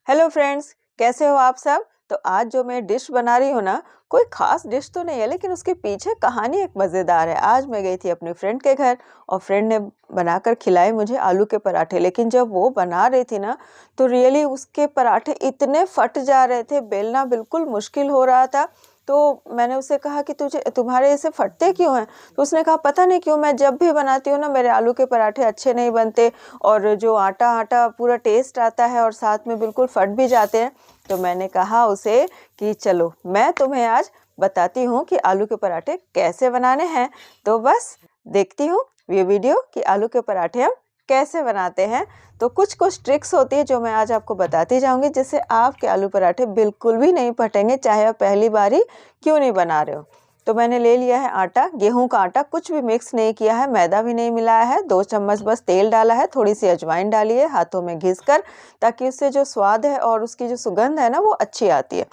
Hello friends, कैसे हो आप सब। तो आज जो मैं डिश बना रही हूँ ना, कोई खास डिश तो नहीं है, लेकिन उसके पीछे कहानी एक मज़ेदार है। आज मैं गई थी अपनी फ्रेंड के घर और फ्रेंड ने बनाकर खिलाए मुझे आलू के पराठे। लेकिन जब वो बना रही थी ना, तो रियली उसके पराठे इतने फट जा रहे थे, बेलना बिल्कुल मुश्किल हो रहा था। तो मैंने उससे कहा कि तुम्हारे ऐसे फटते क्यों हैं। तो उसने कहा पता नहीं क्यों, मैं जब भी बनाती हूँ ना, मेरे आलू के पराठे अच्छे नहीं बनते और जो आटा आटा पूरा टेस्ट आता है और साथ में बिल्कुल फट भी जाते हैं। तो मैंने कहा उसे कि चलो मैं तुम्हें आज बताती हूँ कि आलू के पराठे कैसे बनाने हैं। तो बस देखती हूँ ये वीडियो कि आलू के पराठे हम कैसे बनाते हैं। तो कुछ कुछ ट्रिक्स होती है जो मैं आज आपको बताती जाऊंगी, जिससे आपके आलू पराठे बिल्कुल भी नहीं फटेंगे, चाहे आप पहली बार ही क्यों नहीं बना रहे हो। तो मैंने ले लिया है आटा, गेहूं का आटा, कुछ भी मिक्स नहीं किया है, मैदा भी नहीं मिलाया है। 2 चम्मच बस तेल डाला है, थोड़ी सी अजवाइन डाली है हाथों में घिस कर, ताकि उससे जो स्वाद है और उसकी जो सुगंध है ना, वो अच्छी आती है।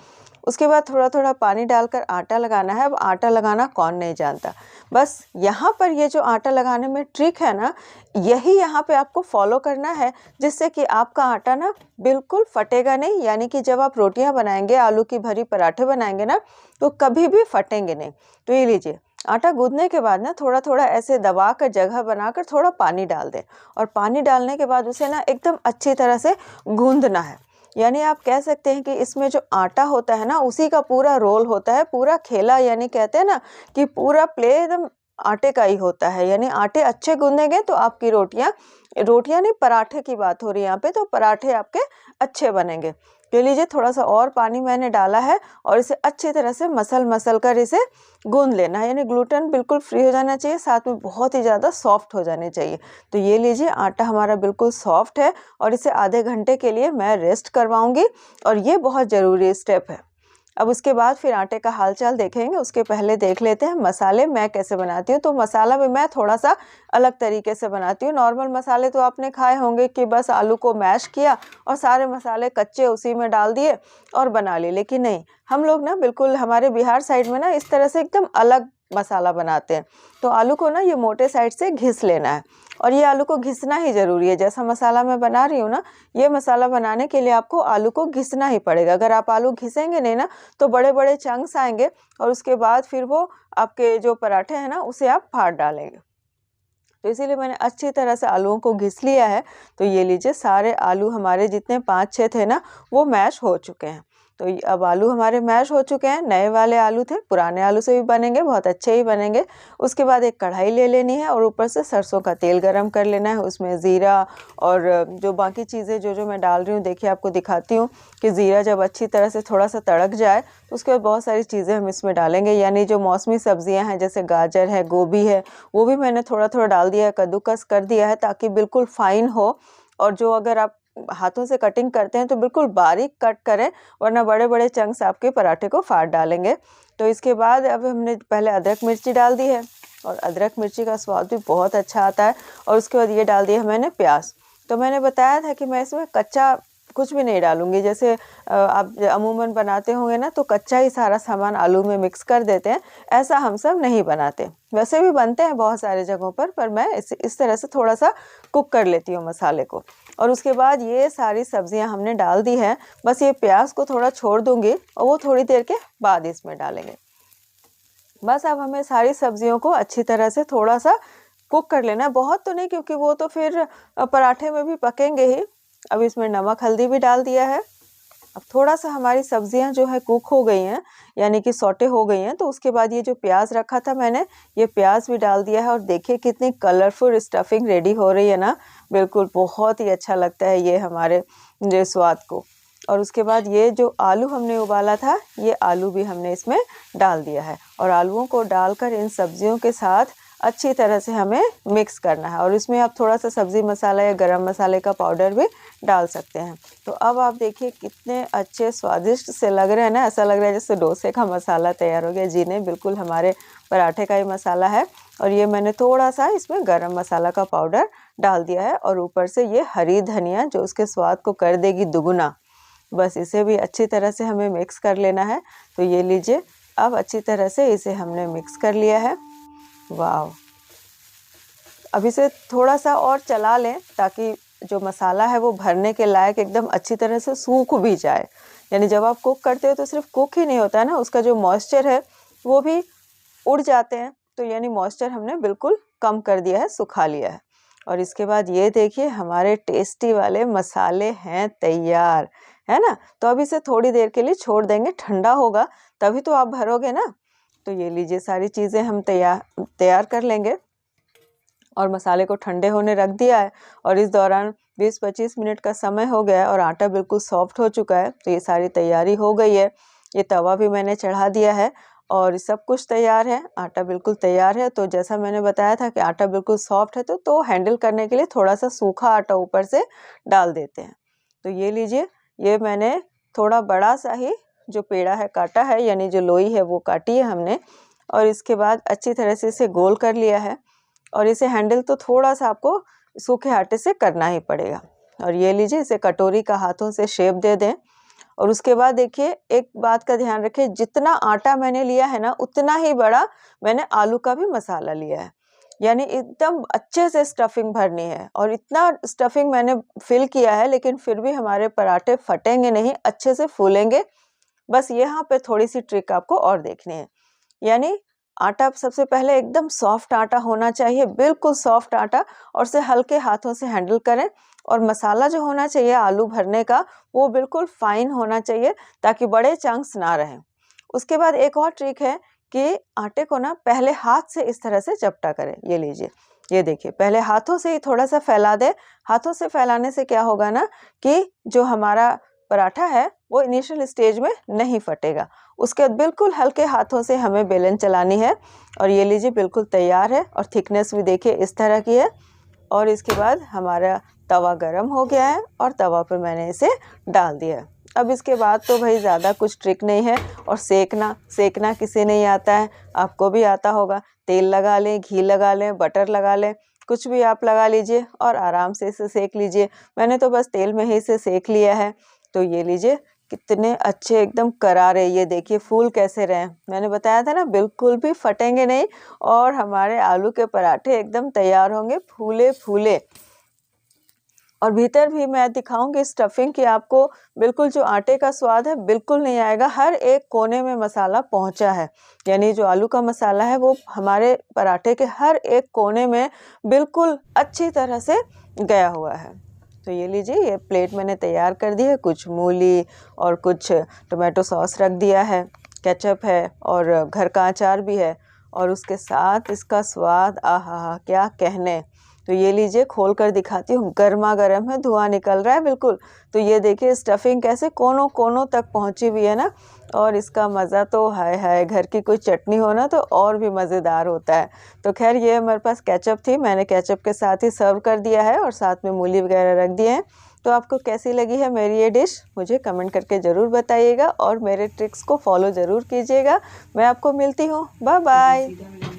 उसके बाद थोड़ा थोड़ा पानी डालकर आटा लगाना है। अब आटा लगाना कौन नहीं जानता। बस यहाँ पर ये जो आटा लगाने में ट्रिक है ना, यही यहाँ पे आपको फॉलो करना है, जिससे कि आपका आटा ना बिल्कुल फटेगा नहीं। यानी कि जब आप रोटियां बनाएंगे, आलू की भरी पराठे बनाएंगे ना, तो कभी भी फटेंगे नहीं। तो ये लीजिए, आटा गूंदने के बाद ना थोड़ा थोड़ा ऐसे दबा कर, जगह बनाकर थोड़ा पानी डाल दें। और पानी डालने के बाद उसे ना एकदम अच्छी तरह से गूंदना है। यानी आप कह सकते हैं कि इसमें जो आटा होता है ना, उसी का पूरा रोल होता है, पूरा खेला। यानी कहते हैं ना कि पूरा प्ले एकदम आटे का ही होता है। यानी आटे अच्छे गूंदेंगे तो आपकी रोटियां रोटियां नहीं, पराठे की बात हो रही है यहाँ पे, तो पराठे आपके अच्छे बनेंगे। ले लीजिए, थोड़ा सा और पानी मैंने डाला है और इसे अच्छी तरह से मसल मसल कर इसे गूंद लेना है। यानी ग्लूटेन बिल्कुल फ्री हो जाना चाहिए, साथ में बहुत ही ज़्यादा सॉफ्ट हो जाने चाहिए। तो ये लीजिए, आटा हमारा बिल्कुल सॉफ्ट है और इसे आधे घंटे के लिए मैं रेस्ट करवाऊंगी, और ये बहुत ज़रूरी स्टेप है। अब उसके बाद फिर आटे का हालचाल देखेंगे। उसके पहले देख लेते हैं मसाले मैं कैसे बनाती हूँ। तो मसाला भी मैं थोड़ा सा अलग तरीके से बनाती हूँ। नॉर्मल मसाले तो आपने खाए होंगे कि बस आलू को मैश किया और सारे मसाले कच्चे उसी में डाल दिए और बना लिए। लेकिन नहीं, हम लोग ना बिल्कुल हमारे बिहार साइड में ना इस तरह से एकदम अलग मसाला बनाते हैं। तो आलू को ना ये मोटे साइड से घिस लेना है, और ये आलू को घिसना ही ज़रूरी है। जैसा मसाला मैं बना रही हूँ ना, ये मसाला बनाने के लिए आपको आलू को घिसना ही पड़ेगा। अगर आप आलू घिसेंगे नहीं ना, तो बड़े बड़े चंक्स आएंगे और उसके बाद फिर वो आपके जो पराठे हैं ना, उसे आप फाड़ डालेंगे। तो इसीलिए मैंने अच्छी तरह से आलूओं को घिस लिया है। तो ये लीजिए, सारे आलू हमारे जितने 5-6 थे ना, वो मैश हो चुके हैं। तो अब आलू हमारे मैश हो चुके हैं। नए वाले आलू थे, पुराने आलू से भी बनेंगे, बहुत अच्छे ही बनेंगे। उसके बाद एक कढ़ाई ले लेनी है और ऊपर से सरसों का तेल गरम कर लेना है। उसमें ज़ीरा और जो बाकी चीज़ें जो जो मैं डाल रही हूँ, देखिए आपको दिखाती हूँ कि ज़ीरा जब अच्छी तरह से थोड़ा सा तड़क जाए, तो उसके बाद बहुत सारी चीज़ें हम इसमें डालेंगे। यानी जो मौसमी सब्जियाँ हैं, जैसे गाजर है, गोभी है, वो भी मैंने थोड़ा थोड़ा डाल दिया है, कद्दूकस कर दिया है, ताकि बिल्कुल फाइन हो। और जो अगर आप हाथों से कटिंग करते हैं तो बिल्कुल बारीक कट करें, वरना बड़े बड़े चंक्स आपके पराठे को फाड़ डालेंगे। तो इसके बाद अब हमने पहले अदरक मिर्ची डाल दी है, और अदरक मिर्ची का स्वाद भी बहुत अच्छा आता है। और उसके बाद ये डाल दिया है मैंने प्याज। तो मैंने बताया था कि मैं इसमें कच्चा कुछ भी नहीं डालूंगी। जैसे आप अमूमन बनाते होंगे ना, तो कच्चा ही सारा सामान आलू में मिक्स कर देते हैं। ऐसा हम सब नहीं बनाते। वैसे भी बनते हैं बहुत सारे जगहों पर मैं इस तरह से थोड़ा सा कुक कर लेती हूँ मसाले को। और उसके बाद ये सारी सब्जियां हमने डाल दी हैं। बस ये प्याज को थोड़ा छोड़ दूंगी और वो थोड़ी देर के बाद इसमें डालेंगे। बस अब हमें सारी सब्जियों को अच्छी तरह से थोड़ा सा कुक कर लेना है, बहुत तो नहीं, क्योंकि वो तो फिर पराठे में भी पकेंगे ही। अब इसमें नमक हल्दी भी डाल दिया है। अब थोड़ा सा हमारी सब्जियां जो है कुक हो गई हैं, यानी कि सौटे हो गई हैं, तो उसके बाद ये जो प्याज रखा था मैंने, ये प्याज भी डाल दिया है। और देखिए कितनी कलरफुल स्टफिंग रेडी हो रही है ना, बिल्कुल बहुत ही अच्छा लगता है ये हमारे जो स्वाद को। और उसके बाद ये जो आलू हमने उबाला था, ये आलू भी हमने इसमें डाल दिया है। और आलूओं को डालकर इन सब्जियों के साथ अच्छी तरह से हमें मिक्स करना है। और इसमें आप थोड़ा सा सब्ज़ी मसाला या गरम मसाले का पाउडर भी डाल सकते हैं। तो अब आप देखिए कितने अच्छे स्वादिष्ट से लग रहे हैं ना, ऐसा लग रहा है जैसे डोसे का मसाला तैयार हो गया। जी नहीं, बिल्कुल हमारे पराठे का ही मसाला है। और ये मैंने थोड़ा सा इसमें गरम मसाला का पाउडर डाल दिया है, और ऊपर से ये हरी धनिया, जो उसके स्वाद को कर देगी दुगुना। बस इसे भी अच्छी तरह से हमें मिक्स कर लेना है। तो ये लीजिए, अब अच्छी तरह से इसे हमने मिक्स कर लिया है। वाह! अब इसे थोड़ा सा और चला लें, ताकि जो मसाला है वो भरने के लायक एकदम अच्छी तरह से सूख भी जाए। यानी जब आप कुक करते हो तो सिर्फ कुक ही नहीं होता है ना, उसका जो मॉइस्चर है वो भी उड़ जाते हैं। तो यानी मॉइस्चर हमने बिल्कुल कम कर दिया है, सुखा लिया है। और इसके बाद ये देखिए हमारे टेस्टी वाले मसाले हैं तैयार, है ना। तो अब इसे थोड़ी देर के लिए छोड़ देंगे, ठंडा होगा तभी तो आप भरोगे ना। तो ये लीजिए सारी चीज़ें हम तैयार कर लेंगे और मसाले को ठंडे होने रख दिया है। और इस दौरान 20-25 मिनट का समय हो गया है और आटा बिल्कुल सॉफ्ट हो चुका है। तो ये सारी तैयारी हो गई है। ये तवा भी मैंने चढ़ा दिया है और सब कुछ तैयार है, आटा बिल्कुल तैयार है। तो जैसा मैंने बताया था कि आटा बिल्कुल सॉफ्ट है तो हैंडल करने के लिए थोड़ा सा सूखा आटा ऊपर से डाल देते हैं। तो ये लीजिए, ये मैंने थोड़ा बड़ा सा ही जो पेड़ा है काटा है, यानी जो लोई है वो काटी है हमने। और इसके बाद अच्छी तरह से इसे गोल कर लिया है और इसे हैंडल तो थोड़ा सा आपको सूखे आटे से करना ही पड़ेगा। और ये लीजिए, इसे कटोरी का हाथों से शेप दे दें। और उसके बाद देखिए एक बात का ध्यान रखें, जितना आटा मैंने लिया है ना उतना ही बड़ा मैंने आलू का भी मसाला लिया है। यानी एकदम अच्छे से स्टफिंग भरनी है और इतना स्टफिंग मैंने फिल किया है, लेकिन फिर भी हमारे पराठे फटेंगे नहीं, अच्छे से फूलेंगे। बस यहाँ पे थोड़ी सी ट्रिक आपको और देखनी है। यानी आटा सबसे पहले एकदम सॉफ्ट आटा होना चाहिए, बिल्कुल सॉफ्ट आटा, और उसे हल्के हाथों से हैंडल करें। और मसाला जो होना चाहिए आलू भरने का वो बिल्कुल फाइन होना चाहिए ताकि बड़े चंक्स ना रहें। उसके बाद एक और ट्रिक है कि आटे को ना पहले हाथ से इस तरह से चपटा करें। ये लीजिए, ये देखिए, पहले हाथों से ही थोड़ा सा फैला दे। हाथों से फैलाने से क्या होगा ना कि जो हमारा पराठा है वो इनिशियल स्टेज में नहीं फटेगा। उसके बाद बिल्कुल हल्के हाथों से हमें बेलन चलानी है। और ये लीजिए बिल्कुल तैयार है और थिकनेस भी देखिए इस तरह की है। और इसके बाद हमारा तवा गरम हो गया है और तवा पर मैंने इसे डाल दिया है। अब इसके बाद तो भाई ज़्यादा कुछ ट्रिक नहीं है। और सेकना किसे नहीं आता है, आपको भी आता होगा। तेल लगा लें, घी लगा लें, बटर लगा लें, कुछ भी आप लगा लीजिए और आराम से इसे सेक लीजिए। मैंने तो बस तेल में ही इसे सेक लिया है। तो ये लीजिए कितने अच्छे एकदम करारे, ये देखिए फूल कैसे रहे हैं। मैंने बताया था ना बिल्कुल भी फटेंगे नहीं और हमारे आलू के पराठे एकदम तैयार होंगे फूले फूले। और भीतर भी मैं दिखाऊंगी स्टफिंग कि आपको बिल्कुल जो आटे का स्वाद है बिल्कुल नहीं आएगा, हर एक कोने में मसाला पहुंचा है। यानी जो आलू का मसाला है वो हमारे पराठे के हर एक कोने में बिल्कुल अच्छी तरह से गया हुआ है। तो ये लीजिए, ये प्लेट मैंने तैयार कर दी है। कुछ मूली और कुछ टोमेटो सॉस रख दिया है, केचप है और घर का अचार भी है। और उसके साथ इसका स्वाद आहा क्या कहने। तो ये लीजिए, खोल कर दिखाती हूँ, गर्मा गर्म है, धुआं निकल रहा है बिल्कुल। तो ये देखिए स्टफिंग कैसे कोनों कोनों तक पहुँची हुई है ना। और इसका मज़ा तो हाय हाय, घर की कोई चटनी हो ना तो और भी मज़ेदार होता है। तो खैर ये हमारे पास केचप थी, मैंने केचप के साथ ही सर्व कर दिया है और साथ में मूली वगैरह रख दिए हैं। तो आपको कैसी लगी है मेरी ये डिश, मुझे कमेंट करके ज़रूर बताइएगा और मेरे ट्रिक्स को फॉलो ज़रूर कीजिएगा। मैं आपको मिलती हूँ, बाय बाय।